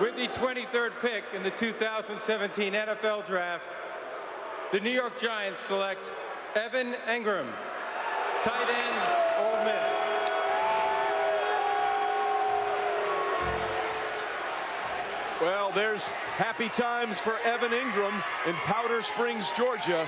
With the 23rd pick in the 2017 NFL Draft, the New York Giants select Evan Engram, tight end, Ole Miss. Well, there's happy times for Evan Engram in Powder Springs, Georgia.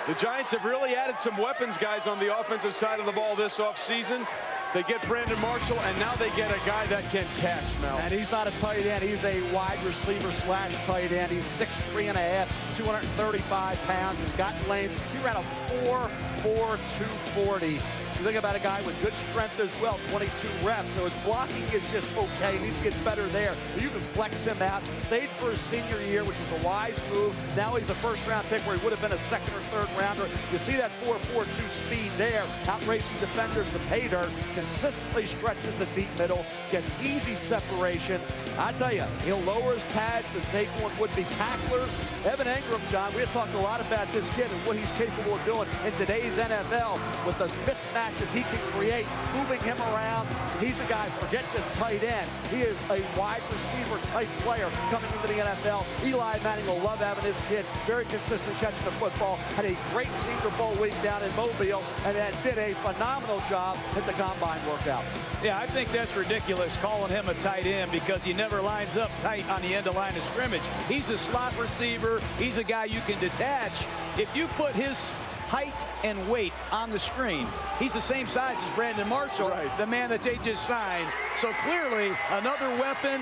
The Giants have really added some weapons, guys, on the offensive side of the ball this offseason. They get Brandon Marshall, and now they get a guy that can catch, Mel. And he's not a tight end. He's a wide receiver slash tight end. He's 6'3 and a half, 235 pounds. He's got length. He ran a 4.4 240. You think about a guy with good strength as well, 22 reps. So his blocking is just okay. He needs to get better there. But you can flex him out. Stayed for his senior year, which was a wise move. Now he's a first-round pick where he would have been a second or third rounder. You see that 4.42 speed there, outracing defenders to pay dirt, consistently stretches the deep middle, gets easy separation. I tell you, he'll lower his pads to take on would-be tacklers. Evan Engram, John, we have talked a lot about this kid and what he's capable of doing in today's NFL with the mismatches he can create, moving him around. He's a guy, forget just tight end. He is a wide receiver type player coming into the NFL. Eli Manning will love having this kid. Very consistent catching the football. Had a great Senior Bowl week down in Mobile, and then did a phenomenal job at the Combine workout. Yeah, I think that's ridiculous calling him a tight end because he never lines up tight on the end of line of scrimmage. He's a slot receiver. He's a guy you can detach. If you put his height and weight on the screen, he's the same size as Brandon Marshall, the man that they just signed. So clearly another weapon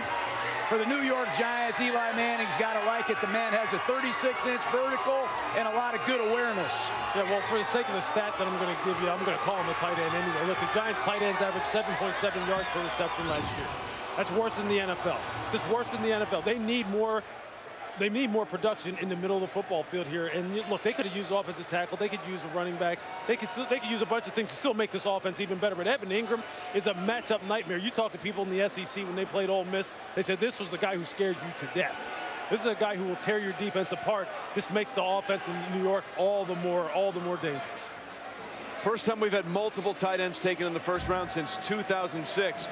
for the New York Giants. Eli Manning's got to like it. The man has a 36-inch vertical and a lot of good awareness. Yeah, well, for the sake of the stat that I'm going to give you, I'm going to call him a tight end anyway. Look, the Giants tight ends averaged 7.7 yards per reception last year. That's worse than the NFL. Just worse than the NFL. They need more production in the middle of the football field here. And look, they could have used offensive tackle. They could use a running back. They could use a bunch of things to still make this offense even better. But Evan Engram is a matchup nightmare. You talk to people in the SEC when they played Ole Miss, they said this was the guy who scared you to death. This is a guy who will tear your defense apart. This makes the offense in New York all the more dangerous. First time we've had multiple tight ends taken in the first round since 2006.